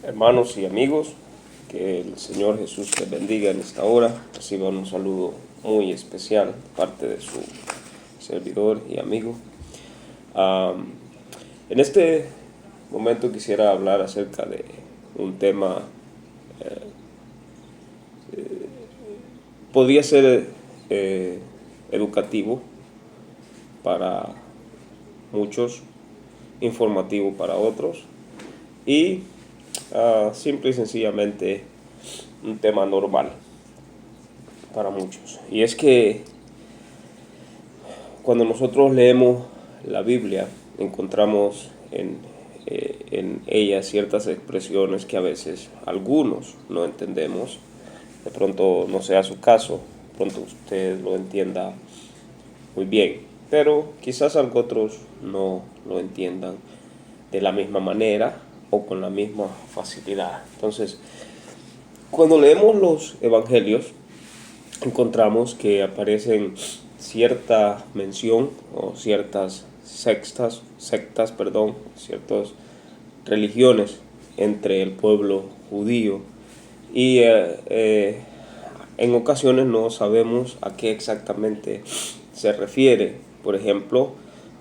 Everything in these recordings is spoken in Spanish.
Hermanos y amigos, que el Señor Jesús te bendiga en esta hora. Reciban un saludo muy especial de parte de su servidor y amigo. En este momento quisiera hablar acerca de un tema, podría ser educativo para muchos, informativo para otros y simple y sencillamente un tema normal para muchos. Y es que cuando nosotros leemos la Biblia, encontramos en ella ciertas expresiones que a veces algunos no entendemos. De pronto no sea su caso, de pronto usted lo entienda muy bien, pero quizás otros no lo entiendan de la misma manera o con la misma facilidad. Entonces, cuando leemos los evangelios, encontramos que aparecen cierta mención o ciertas sectas, ciertas religiones entre el pueblo judío y en ocasiones no sabemos a qué exactamente se refiere. Por ejemplo,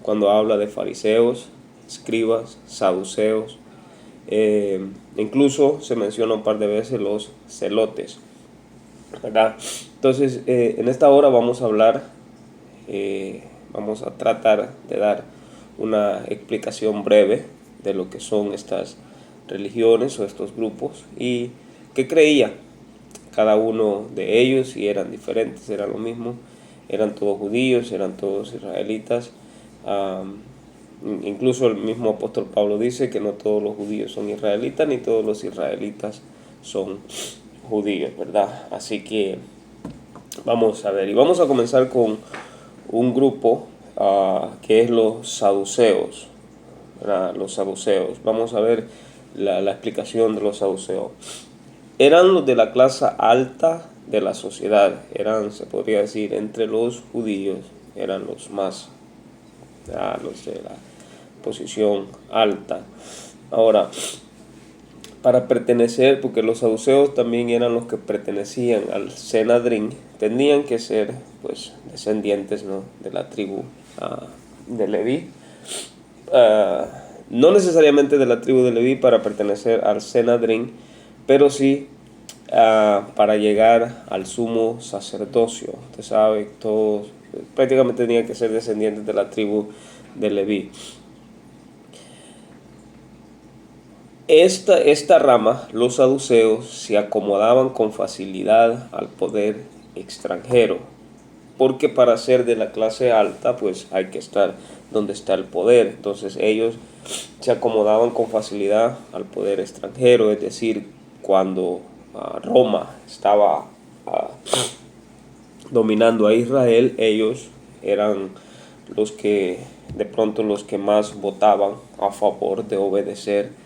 cuando habla de fariseos, escribas, saduceos, incluso se menciona un par de veces los celotes, ¿verdad? Entonces, en esta hora vamos a hablar, vamos a tratar de dar una explicación breve de lo que son estas religiones o estos grupos y qué creía cada uno de ellos, si eran diferentes, eran lo mismo, eran todos judíos, eran todos israelitas. Incluso el mismo apóstol Pablo dice que no todos los judíos son israelitas, ni todos los israelitas son judíos, ¿verdad? Así que vamos a ver, y vamos a comenzar con un grupo que es los saduceos, ¿verdad? Los saduceos. Vamos a ver la explicación de los saduceos. Eran los de la clase alta de la sociedad, eran, se podría decir, entre los judíos, eran los más, los de la posición alta. Ahora, para pertenecer, porque los saduceos también eran los que pertenecían al Senedrín, tenían que ser pues descendientes, ¿no?, de la tribu de Leví. No necesariamente de la tribu de Leví para pertenecer al Senedrín, pero sí para llegar al sumo sacerdocio. Usted sabe, todos prácticamente tenían que ser descendientes de la tribu de Leví. Esta rama, los saduceos, se acomodaban con facilidad al poder extranjero, porque para ser de la clase alta, pues hay que estar donde está el poder. Entonces ellos se acomodaban con facilidad al poder extranjero, es decir, cuando Roma estaba dominando a Israel, ellos eran los que, de pronto, los que más votaban a favor de obedecer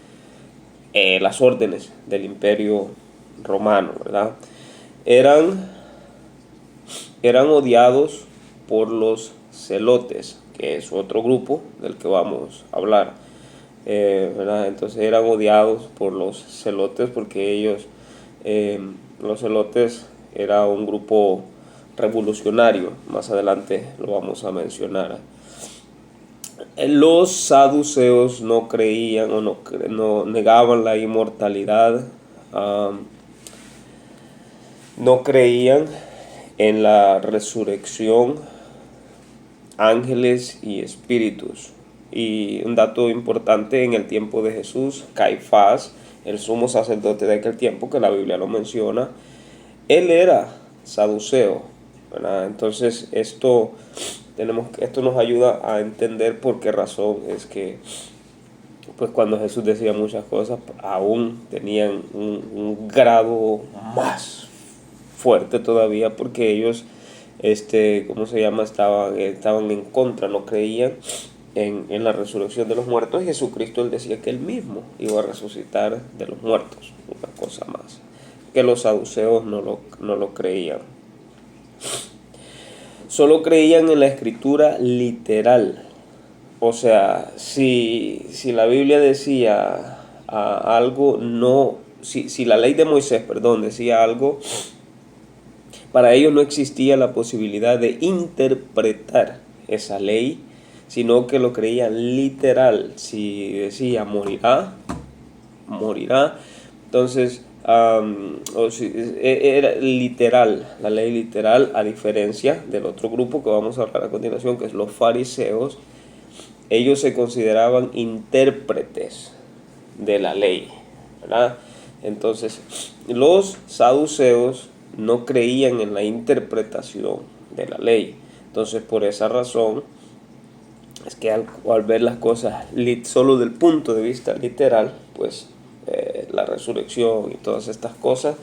las órdenes del imperio romano, ¿verdad? Eran odiados por los celotes, que es otro grupo del que vamos a hablar, ¿verdad? Entonces eran odiados por los celotes porque ellos, los celotes era un grupo revolucionario, más adelante lo vamos a mencionar. Los saduceos no creían o no negaban la inmortalidad, no creían en la resurrección, ángeles y espíritus. Y un dato importante, en el tiempo de Jesús, Caifás, el sumo sacerdote de aquel tiempo, que la Biblia lo menciona, él era saduceo, ¿verdad? Entonces esto nos ayuda a entender por qué razón es que pues cuando Jesús decía muchas cosas aún tenían un grado más fuerte todavía, porque ellos estaban en contra, no creían en la resurrección de los muertos. Y Jesucristo, él decía que él mismo iba a resucitar de los muertos, una cosa más, que los saduceos no lo creían. Solo creían en la escritura literal. O sea, si la Biblia decía algo no, si la ley de Moisés, perdón, decía algo, para ellos no existía la posibilidad de interpretar esa ley, sino que lo creían literal. Si decía morirá, morirá. Entonces, era literal, la ley literal, a diferencia del otro grupo que vamos a hablar a continuación, que es los fariseos. Ellos se consideraban intérpretes de la ley, ¿verdad? Entonces, los saduceos no creían en la interpretación de la ley. Entonces, por esa razón, es que al ver las cosas solo del punto de vista literal, pues la resurrección y todas estas cosas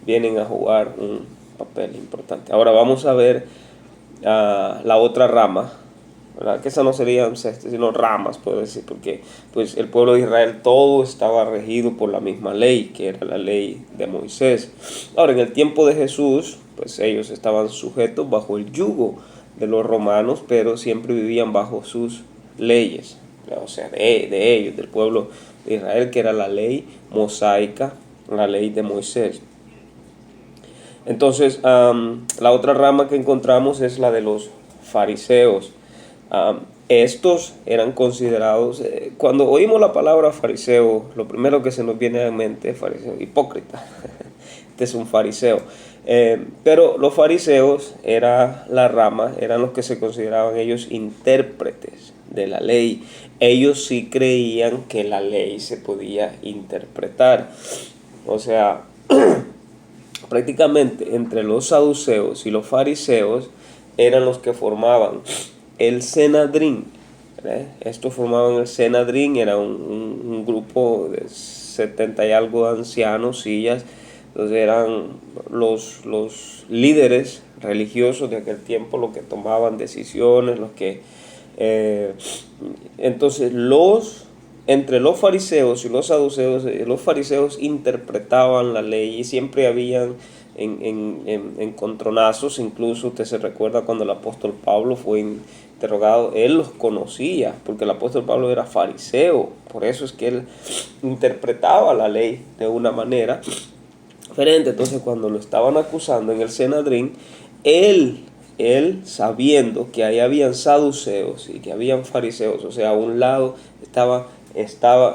vienen a jugar un papel importante. Ahora vamos a ver la otra rama, ¿verdad? Que esa no serían cestas, sino ramas, puedo decir, porque pues el pueblo de Israel todo estaba regido por la misma ley, que era la ley de Moisés. Ahora, en el tiempo de Jesús, pues ellos estaban sujetos bajo el yugo de los romanos, pero siempre vivían bajo sus leyes, o sea, de ellos, del pueblo de Israel, que era la ley mosaica, la ley de Moisés. Entonces, la otra rama que encontramos es la de los fariseos. Estos eran considerados, cuando oímos la palabra fariseo, lo primero que se nos viene a la mente es fariseo, hipócrita. Este es un fariseo. Pero los fariseos era la rama, eran los que se consideraban ellos intérpretes de la ley. Ellos sí creían que la ley se podía interpretar. O sea, prácticamente entre los saduceos y los fariseos eran los que formaban el Senedrín. Estos formaban el Senedrín, era un grupo de 70 y algo de ancianos, sillas. Entonces eran los líderes religiosos de aquel tiempo los que tomaban decisiones, los que entonces entre los fariseos y los saduceos, los fariseos interpretaban la ley y siempre habían encontronazos. Incluso usted se recuerda cuando el apóstol Pablo fue interrogado, él los conocía, porque el apóstol Pablo era fariseo, por eso es que él interpretaba la ley de una manera diferente. Entonces, cuando lo estaban acusando en el Senedrín, él sabiendo que ahí habían saduceos y que habían fariseos, o sea, a un lado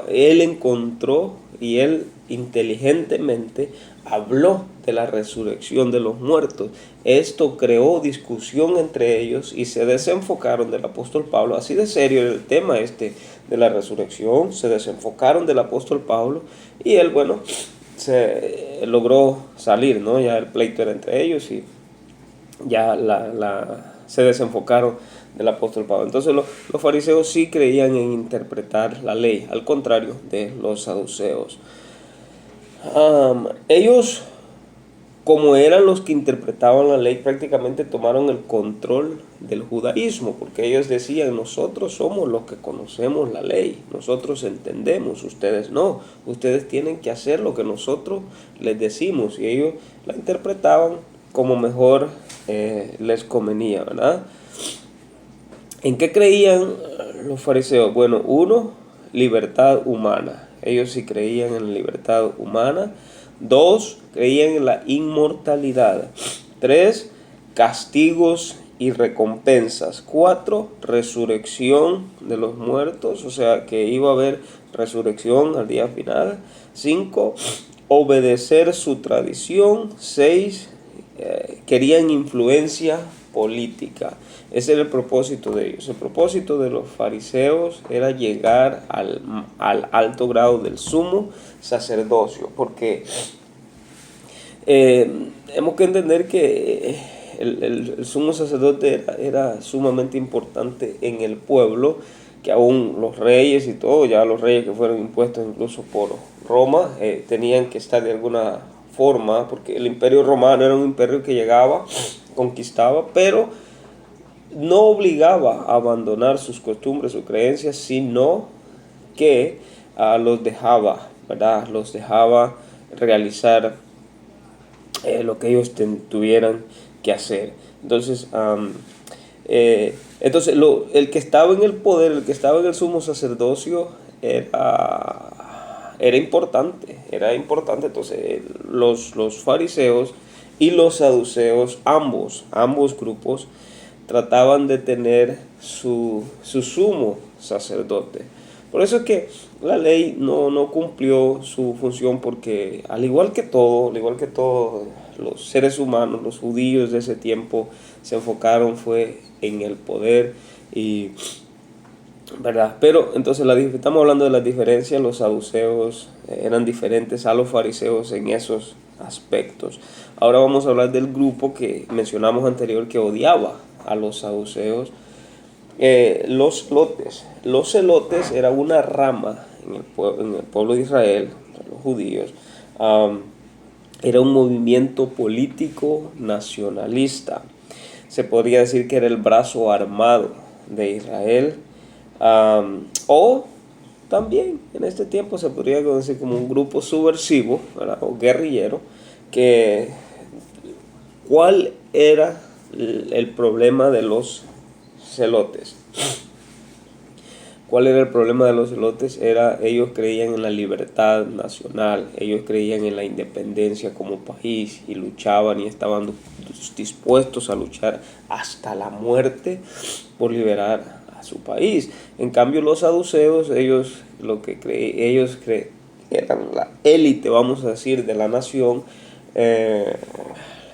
él encontró y él inteligentemente habló de la resurrección de los muertos. Esto creó discusión entre ellos y se desenfocaron del apóstol Pablo. Así de serio era el tema de la resurrección, se desenfocaron del apóstol Pablo y él, bueno, se logró salir, ¿no? Ya el pleito era entre ellos y ya se desenfocaron del apóstol Pablo. Entonces los fariseos sí creían en interpretar la ley, al contrario de los saduceos. Ellos, como eran los que interpretaban la ley, prácticamente tomaron el control del judaísmo, porque ellos decían, nosotros somos los que conocemos la ley, nosotros entendemos, ustedes no, ustedes tienen que hacer lo que nosotros les decimos, y ellos la interpretaban como mejor les convenía, ¿verdad? ¿En qué creían los fariseos? Bueno, uno, libertad humana. Ellos sí creían en la libertad humana. 2, creían en la inmortalidad. 3, castigos y recompensas. 4, resurrección de los muertos, o sea que iba a haber resurrección al día final. 5, obedecer su tradición. 6, querían influencia política. Ese era el propósito de ellos. El propósito de los fariseos era llegar al alto grado del sumo sacerdocio, porque hemos que entender que el sumo sacerdote era sumamente importante en el pueblo, que aún los reyes y todo, ya los reyes que fueron impuestos incluso por Roma, tenían que estar de alguna forma, porque el imperio romano era un imperio que llegaba, conquistaba, pero no obligaba a abandonar sus costumbres o creencias, sino que los dejaba, ¿verdad? Los dejaba realizar lo que ellos tuvieran que hacer. Entonces, el que estaba en el poder, el que estaba en el sumo sacerdocio, era importante, entonces los fariseos y los saduceos, ambos grupos, trataban de tener su sumo sacerdote. Por eso es que la ley no cumplió su función, porque al igual que todos los seres humanos, los judíos de ese tiempo se enfocaron fue en el poder y ¿verdad? Pero entonces estamos hablando de las diferencias. Los saduceos eran diferentes a los fariseos en esos aspectos. Ahora vamos a hablar del grupo que mencionamos anterior que odiaba a los saduceos. Los celotes era una rama en el pueblo de Israel, los judíos. Era un movimiento político nacionalista. Se podría decir que era el brazo armado de Israel. O también en este tiempo se podría conocer como un grupo subversivo, ¿verdad? O guerrillero. ¿Cuál era el problema de los celotes? ¿Cuál era el problema de los celotes? Ellos creían en la libertad nacional, ellos creían en la independencia como país y luchaban y estaban dispuestos a luchar hasta la muerte por liberar a su país. En cambio, los saduceos, ellos eran la élite, vamos a decir, de la nación,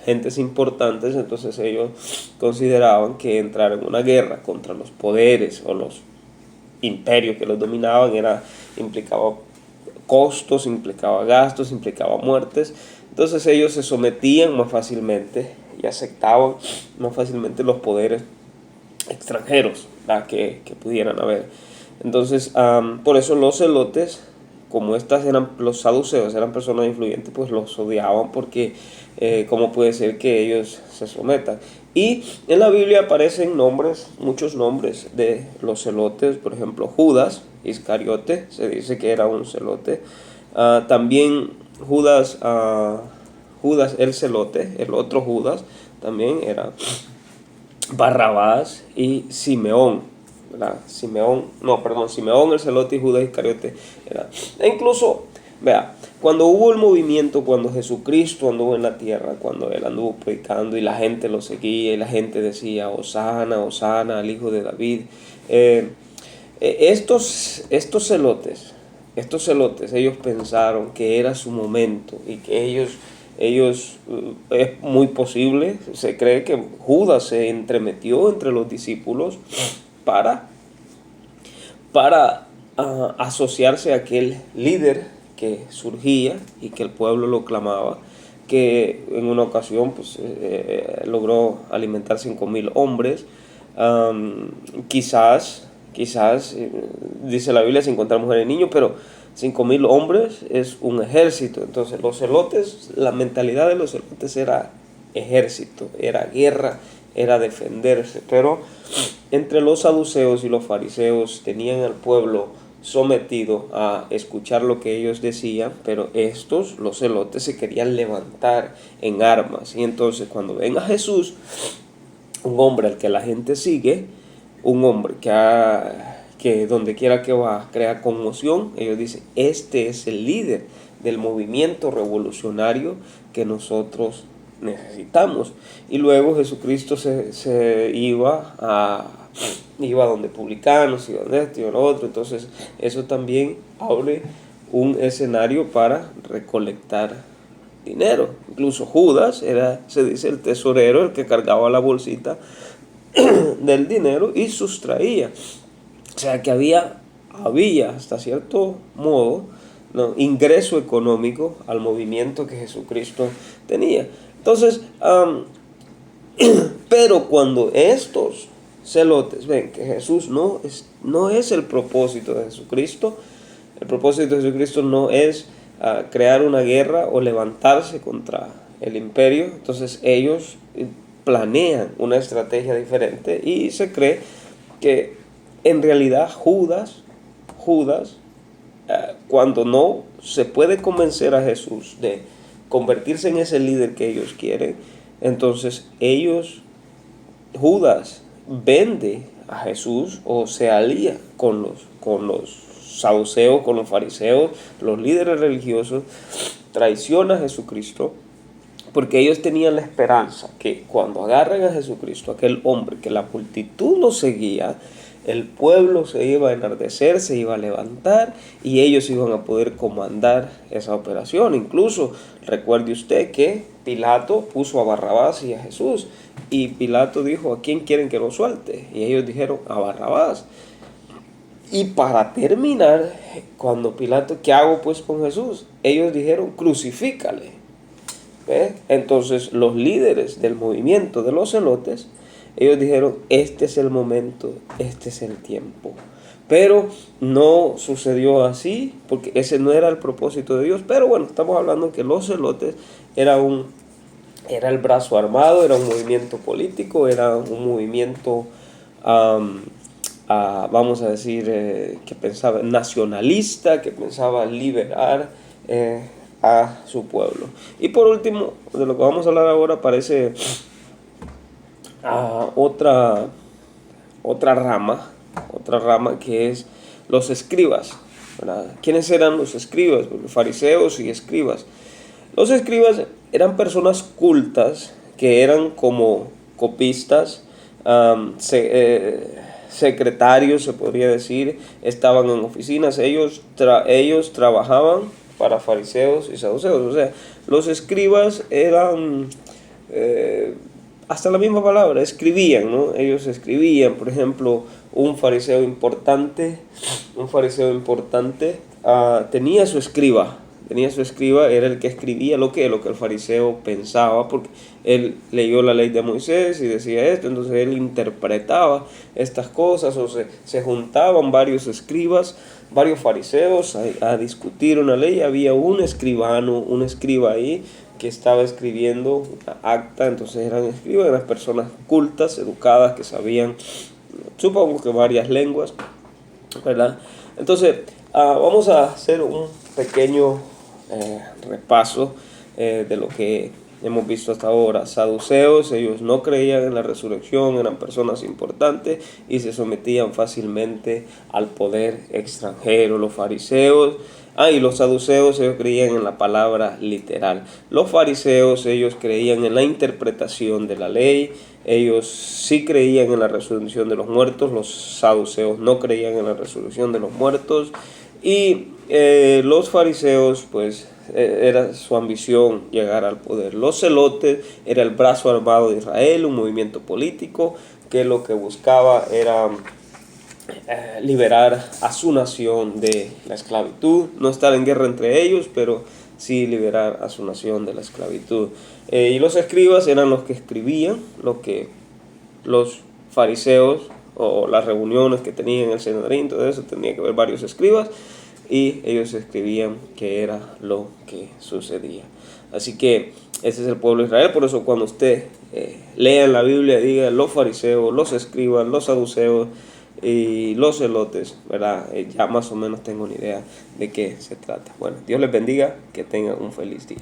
gentes importantes. Entonces ellos consideraban que entrar en una guerra contra los poderes o los imperios que los dominaban implicaba costos, implicaba gastos, implicaba muertes. Entonces ellos se sometían más fácilmente y aceptaban más fácilmente los poderes extranjeros que pudieran haber. Entonces por eso los celotes, como los saduceos eran personas influyentes, pues los odiaban, porque cómo puede ser que ellos se sometan. Y en la Biblia aparecen muchos nombres de los celotes. Por ejemplo, Judas Iscariote, se dice que era un celote. También Judas el celote, el otro Judas también era Barrabás y Simeón, ¿verdad? Simeón el celote y Judas Iscariote era. E incluso, vea, cuando hubo el movimiento, cuando Jesucristo anduvo en la tierra, cuando Él anduvo predicando y la gente lo seguía y la gente decía, Hosana, Hosana al Hijo de David, estos celotes, ellos pensaron que era su momento y que ellos es muy posible, se cree que Judas se entremetió entre los discípulos para asociarse a aquel líder que surgía y que el pueblo lo clamaba, que en una ocasión pues, logró alimentar 5,000 hombres. Quizás dice la Biblia, sin contar mujeres y niños, pero 5,000 hombres es un ejército. Entonces los celotes, la mentalidad de los celotes era ejército, era guerra, era defenderse. Pero entre los saduceos y los fariseos tenían al pueblo sometido a escuchar lo que ellos decían, pero los celotes, se querían levantar en armas. Y entonces cuando ven a Jesús, un hombre al que la gente sigue, un hombre que donde quiera que va crea conmoción, ellos dicen, este es el líder del movimiento revolucionario que nosotros necesitamos. Y luego Jesucristo se iba donde publicanos, iba donde esto y donde otro. Entonces eso también abre un escenario para recolectar dinero. Incluso Judas se dice, el tesorero, el que cargaba la bolsita del dinero y sustraía. O sea que había hasta cierto modo, ¿no?, ingreso económico al movimiento que Jesucristo tenía. Entonces, pero cuando estos celotes ven que Jesús no es el propósito de Jesucristo, el propósito de Jesucristo no es crear una guerra o levantarse contra el imperio, entonces ellos planean una estrategia diferente y se cree que en realidad Judas, cuando no se puede convencer a Jesús de convertirse en ese líder que ellos quieren, entonces Judas vende a Jesús o se alía con los saduceos con los fariseos, los líderes religiosos, traiciona a Jesucristo, porque ellos tenían la esperanza que cuando agarran a Jesucristo, aquel hombre que la multitud lo seguía, el pueblo se iba a enardecer, se iba a levantar y ellos iban a poder comandar esa operación. Incluso recuerde usted que Pilato puso a Barrabás y a Jesús, y Pilato dijo: ¿a quién quieren que lo suelte? Y ellos dijeron: a Barrabás. Y para terminar, cuando Pilato: ¿qué hago pues con Jesús? Ellos dijeron: crucifícale. ¿Ve? Entonces los líderes del movimiento de los celotes, ellos dijeron: este es el momento, este es el tiempo. Pero no sucedió así, porque ese no era el propósito de Dios. Pero bueno, estamos hablando que los celotes era el brazo armado, era un movimiento político, era un movimiento, vamos a decir, que pensaba nacionalista, que pensaba liberar a su pueblo. Y por último, de lo que vamos a hablar ahora, aparece otra rama que es los escribas, ¿verdad? ¿Quiénes eran los escribas? Los fariseos y escribas. Los escribas eran personas cultas que eran como copistas, secretarios, se podría decir, estaban en oficinas. Ellos trabajaban para fariseos y saduceos. O sea, los escribas eran, hasta la misma palabra, escribían, ¿no? Ellos escribían. Por ejemplo, un fariseo importante tenía su escriba. Era el que escribía lo que el fariseo pensaba, porque él leyó la ley de Moisés y decía esto, entonces él interpretaba estas cosas, o se juntaban varios escribas, varios fariseos a discutir una ley. Había un escriba ahí que estaba escribiendo una acta. Entonces eran escribas, eran personas cultas, educadas, que sabían, supongo que varias lenguas, ¿verdad? Entonces vamos a hacer un pequeño repaso de lo que hemos visto hasta ahora. Saduceos, ellos no creían en la resurrección, eran personas importantes y se sometían fácilmente al poder extranjero. Los fariseos y los saduceos, ellos creían en la palabra literal. Los fariseos, ellos creían en la interpretación de la ley. Ellos sí creían en la resurrección de los muertos. Los saduceos no creían en la resurrección de los muertos. Y los fariseos, pues, era su ambición llegar al poder. Los celotes era el brazo armado de Israel, un movimiento político que lo que buscaba era liberar a su nación de la esclavitud. No estar en guerra entre ellos, pero sí liberar a su nación de la esclavitud. Y los escribas eran los que escribían lo que los fariseos, o las reuniones que tenían en el Sanedrín, todo eso, tenía que haber varios escribas, y ellos escribían qué era lo que sucedía. Así que ese es el pueblo de Israel. Por eso cuando usted lea en la Biblia, diga los fariseos, los escribas, los saduceos y los celotes, ¿verdad? Ya más o menos tengo una idea de qué se trata. Bueno, Dios les bendiga, que tengan un feliz día.